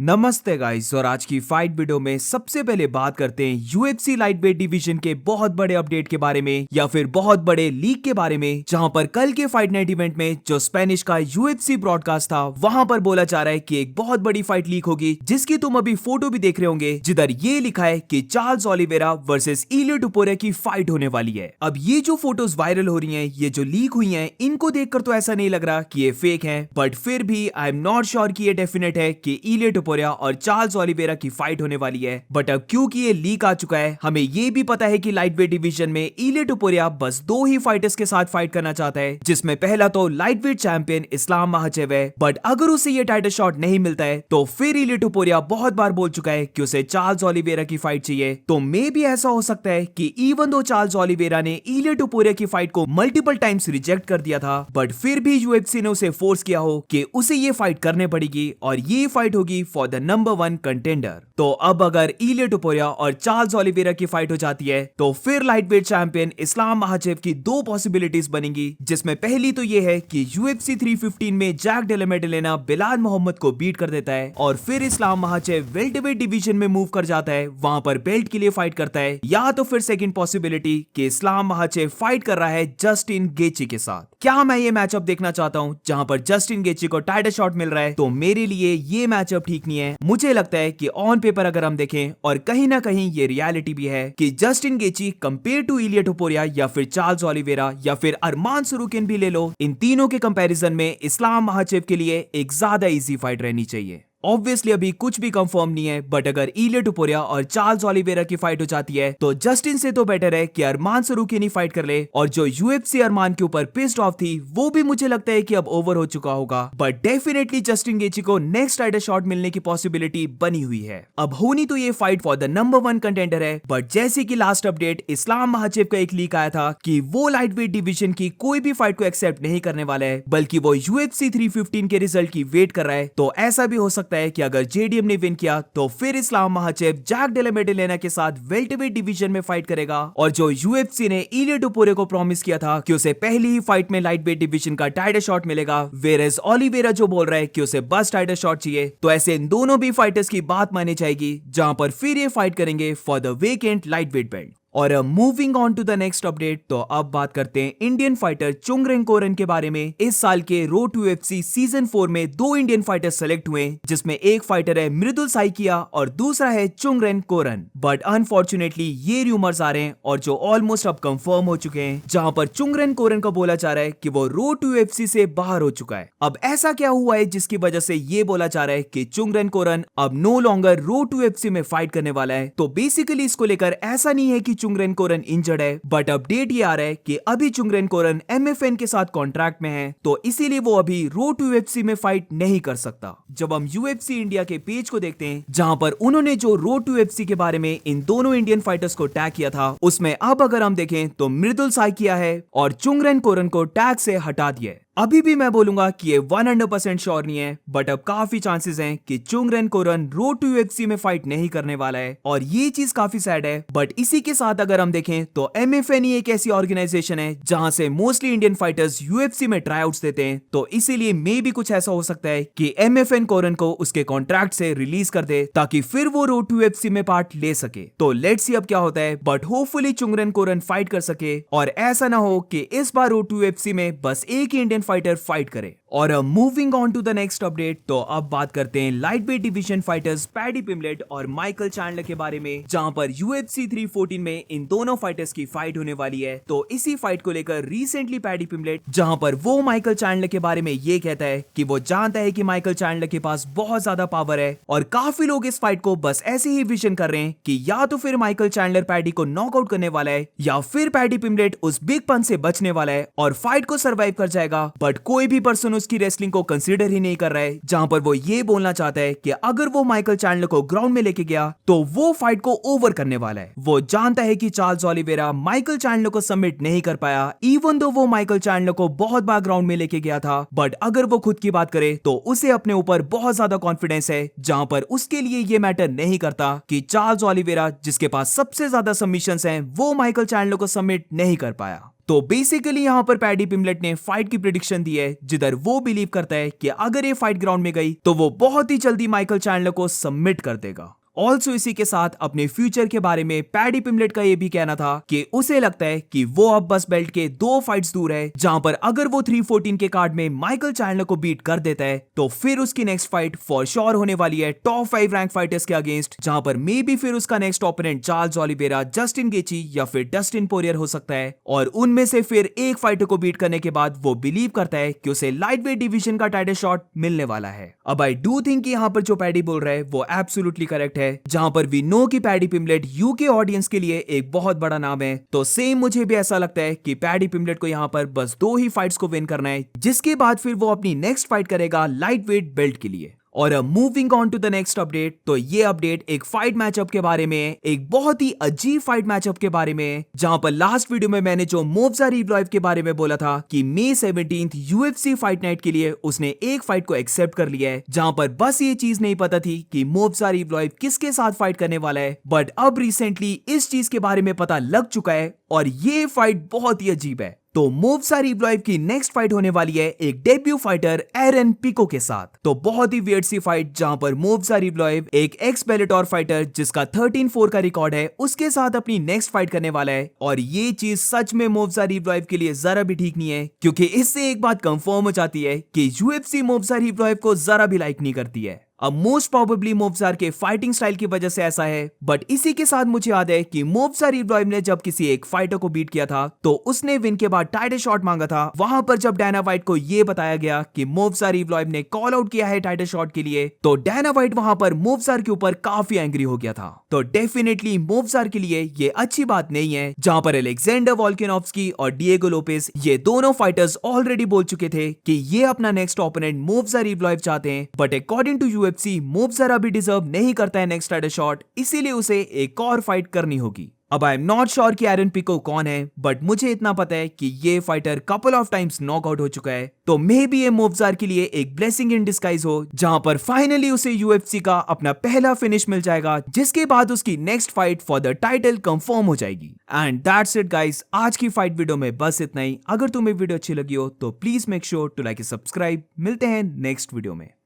नमस्ते गाइस, और आज की फाइट वीडियो में सबसे पहले बात करते हैं यूएफसी लाइट वेट डिवीजन के बहुत बड़े अपडेट के बारे में या फिर बहुत बड़े लीक के बारे में, जहां पर कल के फाइट नाइट इवेंट में जो स्पेनिश का यूएफसी ब्रॉडकास्ट था वहां पर बोला जा रहा है कि एक बहुत बड़ी फाइट लीक होगी, जिसकी तुम अभी फोटो भी देख रहे होंगे, जिधर ये लिखा है कि चार्ल्स ओलिवेरा वर्सेस इलियो टोपुरिया की फाइट होने वाली है। अब ये जो फोटोज वायरल हो रही है, ये जो लीक हुई है, इनको देखकर तो ऐसा नहीं लग रहा कि ये फेक है, बट फिर भी आई एम नॉट श्योर कि ये डेफिनेट है कि इलियो टोपुरिया और चार्ल्स ओलिवेरा की फाइट होने वाली है। बट अब क्योंकि ये लीक आ चुका है, हमें ये भी पता है कि लाइट वेट डिवीजन में इलियो टोपुरिया बस दो ही फाइटर्स के साथ फाइट करना चाहता है, जिसमें पहला तो लाइट वेट चैंपियन इस्लाम महाचेव है। बट अगर उसे ये टाइटल शॉट नहीं मिलता है तो फिर इलियो टोपुरिया बहुत बार बोल चुका है कि उसे चार्ल्स ओलिवेरा की फाइट चाहिए। तो मे भी ऐसा हो सकता है कि इवन दो चार्ल्स ओलिवेरा ने इलियो टोपुरिया की फाइट को मल्टीपल टाइम्स रिजेक्ट कर दिया था, बट फिर भी यूएफसी ने उसे फोर्स किया हो कि उसे ये फाइट करने पड़ेगी और ये फाइट होगी फॉर द नंबर 1 कंटेंडर। तो अब अगर इलियो टोपुरिया और चार्ल्स ओलिवेरा की फाइट हो जाती है तो फिर लाइटवेट चैंपियन इस्लाम महाचेव की दो पॉसिबिलिटीज बनेंगी, जिसमें पहली तो ये है कि यूएफसी 315 में जैक डेला मेडलेना बिलाल मोहम्मद को बीट कर देता है और फिर इस्लाम महाचेव वेल्टरवेट डिवीजन में मूव कर जाता है, वहां पर बेल्ट के लिए फाइट करता है। या तो फिर सेकंड पॉसिबिलिटी कि इस्लाम महाचेव फाइट कर रहा है जस्टिन गेची के साथ। क्या मैं ये मैचअप देखना चाहता हूं जहां पर जस्टिन गेची को टाइटल शॉट मिल रहा है? तो मेरे लिए ये मैचअप ठीक नहीं है। मुझे लगता है कि ऑन पेपर अगर हम देखें, और कहीं ना कहीं ये रियलिटी भी है, कि Justin Gaethje compare to Ilia Topuria या फिर चार्ल्स ओलिवेरा या फिर अरमान सरूकिन भी ले लो, इन तीनों के कंपैरिजन में इस्लाम महाचेव के लिए एक ज्यादा इजी फाइट रहनी चाहिए। ऑब्वियसली अभी कुछ भी कंफर्म नहीं है, बट अगर इलियो टोपुरिया और चार्ल्स ओलिवेरा की फाइट हो जाती है तो जस्टिन से तो बेटर है कि अरमान सरूकिन ही फाइट कर ले। और जो यूएफसी अरमान के ऊपर पिस्ड ऑफ थी वो भी मुझे लगता है कि अब ओवर हो चुका होगा, बट डेफिनेटली जस्टिन गेची को नेक्स्ट टाइटल शॉट मिलने की पॉसिबिलिटी बनी हुई है। अब होनी तो ये fight for the number 1 contender है, बट जैसे कि लास्ट अपडेट इस्लाम महाचेव का एक लीक आया था कि वो लाइट वेट डिवीजन की कोई भी फाइट को एक्सेप्ट नहीं करने वाला है, बल्कि वो यूएफसी 315 के रिजल्ट की वेट कर रहा है। तो ऐसा भी हो सकता है कि अगर जेडीएम ने विन किया तो फिर इस्लाम महाचेव जैक डेला मेडलेना के साथ वेल्टरवेट डिवीजन में फाइट करेगा। और जो यूएफसी ने इलियो टोपुरिया को प्रॉमिस किया था कि उसे पहली ही फाइट में लाइट वेट डिवीजन का टाइटल शॉट मिलेगा, वेयरएज ओलिवेरा जो बोल रहा है कि उसे बस टाइटल शॉट चाहिए, तो ऐसे इन दोनों भी फाइटर्स की बात मानी जाएगी, जहां पर फिर ये फाइट करेंगे for the vacant light wait belt. और moving on to the next update, तो अब बात करते हैं इंडियन फाइटर चुंगरेन कोरन के बारे में। इस साल के रोड टू यूएफसी सीजन 4 में दो इंडियन फाइटर सेलेक्ट हुए, जिसमें एक फाइटर है मृदुल साइकिया और दूसरा है चुंगरेन कोरन। बट अनफॉर्चुनेटली ये रूमर्स आ रहे हैं और जो ऑलमोस्ट अब कंफर्म हो चुके हैं, जहां पर चुंगरेन कोरन का बोला जा रहा है कि वो रोड टू यूएफसी से बाहर हो चुका है। अब ऐसा क्या हुआ है जिसकी वजह से ये बोला जा रहा है कि चुंगरेन कोरन अब no longer road to UFC में फाइट करने वाला है? तो बेसिकली इसको लेकर ऐसा नहीं है कि चुंगरेन कोरन इंजर्ड है, बट अपडेट ये आ रहा है कि अभी चुंगरेन कोरन एमएफएन के साथ कॉन्ट्रैक्ट में है, तो इसीलिए वो अभी रोड टू यूएफसी में फाइट नहीं कर सकता। जब हम यूएफसी इंडिया के पेज को देखते हैं, जहां पर उन्होंने जो रोड टू यूएफसी के बारे में इन दोनों इंडियन फाइटर्स को टैग किया था, उसमें अब अगर हम देखें तो मृदुल साइकिया है और चुंगरेन कोरन को टैग से हटा दिया है। अभी भी मैं बोलूंगा कि ये 100% श्योर नहीं है, बट अब काफी चांसेस हैं कि चुंगरेन कोरन रोड टू यूएफसी में फाइट नहीं करने वाला है, और ये चीज काफी सैड है। बट इसी के साथ अगर हम देखें तो एमएफएन ही एक ऐसी ऑर्गेनाइजेशन है जहां से मोस्टली इंडियन फाइटर्स यूएफसी में ट्राईआउट्स देते हैं, तो इसीलिए मे भी कुछ ऐसा हो सकता है कि एमएफएन कोरन को उसके कॉन्ट्रैक्ट से रिलीज कर दे, ताकि फिर वो रोड टू यूएफसी में पार्ट ले सके। तो लेट्स सी अब क्या होता है, बट होपफुली चुंगरेन कोरन फाइट कर सके, और ऐसा ना हो कि इस बार रोड टू यूएफसी में बस एक ही इंडियन फाइटर फाइट करे। और moving on to the next update, तो अब बात करते हैं lightweight division fighters Paddy Pimblett और माइकल चैंडलर के बारे में, जहां पर यूएफसी 314 में इन दोनों फाइटर्स की फाइट होने वाली है। तो इसी फाइट को लेकर रिसेंटली पैडी पिमलेट, जहां पर वो माइकल चैंडलर के बारे में ये कहता है कि वो जानता है कि माइकल चैंडलर के पास बहुत ज्यादा पावर है, और काफी लोग इस फाइट को बस ऐसे ही विजन कर रहे हैं कि या तो फिर माइकल चैंडलर पैडी को नॉकआउट करने वाला है, या फिर पैडी पिमलेट उस बिग पंच से बचने वाला है और फाइट को सर्वाइव कर जाएगा। बट कोई भी पर्सन उसकी रेसलिंग को कंसीडर ही नहीं कर रहा है, जहां पर वो ये बोलना चाहता है कि अगर वो माइकल चैंडलर को ग्राउंड में लेके गया तो वो फाइट को ओवर करने वाला है। वो जानता है कि चार्ल्स ओलिवेरा माइकल चैंडलर को सबमिट नहीं कर पाया, इवन दो वो माइकल चैंडलर को बहुत बार ग्राउंड में लेके गया था, बट अगर वो खुद की बात करे तो उसे अपने ऊपर बहुत ज्यादा कॉन्फिडेंस है, जहां पर उसके लिए ये मैटर नहीं करता कि चार्ल्स ओलिवेरा जिसके पास सबसे ज्यादा सबमिशंस हैं, वो माइकल चैंडलर को सबमिट नहीं कर पाया। तो बेसिकली यहाँ पर पैडी पिमलेट ने फाइट की प्रेडिक्शन दी है, जिधर वो बिलीव करता है कि अगर ये फाइट ग्राउंड में गई तो वो बहुत ही जल्दी माइकल चैंडलर को सबमिट कर देगा। ऑल्सो इसी के साथ अपने फ्यूचर के बारे में पैडी पिमलेट का ये भी कहना था कि उसे लगता है कि वो अब बस बेल्ट के 2 फाइट्स दूर है, जहां पर अगर वो 314 के कार्ड में माइकल चैंडलर को बीट कर देता है तो फिर उसकी नेक्स्ट फाइट फॉर श्योर होने वाली है टॉप 5 रैंक फाइटर्स के अगेंस्ट, जहां पर मे बी फिर उसका next opponent Charles Oliveira, Justin गेची या फिर डस्टिन पोरियर हो सकता है। और उनमें से फिर एक फाइटर को बीट करने के बाद वो बिलीव करता है कि उसे लाइट वेट डिवीजन का टाइटल शॉट मिलने वाला है। अब आई डू थिंक कि यहाँ पर जो पैडी बोल रहा है वो एब्सोल्युटली करेक्ट है, जहां पर वी नो कि पैडी पिमलेट यूके ऑडियंस के लिए एक बहुत बड़ा नाम है। तो सेम मुझे भी ऐसा लगता है कि पैडी पिमलेट को यहाँ पर बस 2 ही फाइट्स को विन करना है, जिसके बाद फिर वो अपनी नेक्स्ट फाइट करेगा लाइट वेट बेल्ट के लिए। और moving on to the next update, तो ये अपडेट एक फाइट मैचअप के बारे में है, एक बहुत ही अजीब फाइट मैचअप के बारे में है, जहां पर लास्ट वीडियो में मैंने जो मोब्जा रिवलाइव के बारे में बोला था कि May 17 यूएफसी फाइट नाइट के लिए उसने एक फाइट को एक्सेप्ट कर लिया है, जहां पर बस ये चीज नहीं पता थी कि मोब्जा रिवलाइव किसके साथ फाइट करने वाला है। बट अब रिसेंटली इस चीज के बारे में पता लग चुका है और ये फाइट बहुत ही अजीब है। तो मोब्जा रिवलाइव की नेक्स्ट फाइट होने वाली है एक डेब्यू फाइटर एरन पिको के साथ। तो बहुत ही वियर्ड सी फाइट, जहां पर मोब्जा रिवलाइव एक एक्स बेलेटोर फाइटर जिसका 13-4 का रिकॉर्ड है उसके साथ अपनी नेक्स्ट फाइट करने वाला है। और ये चीज सच में मोब्जा रिवलाइव के लिए जरा भी ठीक नहीं है, क्योंकि इससे एक बात कंफर्म हो जाती है कि यूएफसी मोब्जा रिवलाइव को जरा भी लाइक नहीं करती है। अब मोस्ट प्रोबेबली मोब्जार के फाइटिंग स्टाइल की वजह से ऐसा है, बट इसी के साथ मुझे याद है कि मोब्जा रिवलाइव ने जब किसी एक फाइटर को बीट किया था तो उसने विन के बाद टाइटल शॉट मांगा था। वहां पर जब डायना वाइट को यह बताया गया कि मोब्जा रिवलाइव ने कॉल आउट किया है टाइटल शॉट के लिए, तो डायना वाइट वहां पर मोब्जार के ऊपर काफी एंग्री हो गया था। तो डेफिनेटली मोब्जार के लिए ये अच्छी बात नहीं है, जहां पर अलेक्जेंडर वोल्कानोव्स्की और डिएगो लोपेज ये दोनों फाइटर्स ऑलरेडी बोल चुके थे कि ये अपना नेक्स्ट ओपोनेंट मोब्जा रिवलाइव चाहते हैं। बट अकॉर्डिंग टू मोब्जा भी डिजर्व नहीं करता है नेक्स्ट टाइटल शॉट, इसीलिए उसे एक और फाइट करनी होगी। अब आई एम नॉट श्योर कि एरन पिको कौन है, बट मुझे इतना पता है कि ये fighter couple of times knockout हो चुका है। तो मे बी ये मोब्जार के लिए एक ब्लेसिंग इन डिस्गाइज हो, जहां पर फाइनली उसे यूएफसी का अपना पहला फिनिश मिल जाएगा, जिसके बाद उसकी next fight for the title confirm हो जाएगी। एंड दैट्स इट गाइस, आज की फाइट वीडियो में बस इतना ही। अगर तुम्हें वीडियो अच्छी लगी हो तो please make sure to like and subscribe. मिलते हैं नेक्स्ट वीडियो में।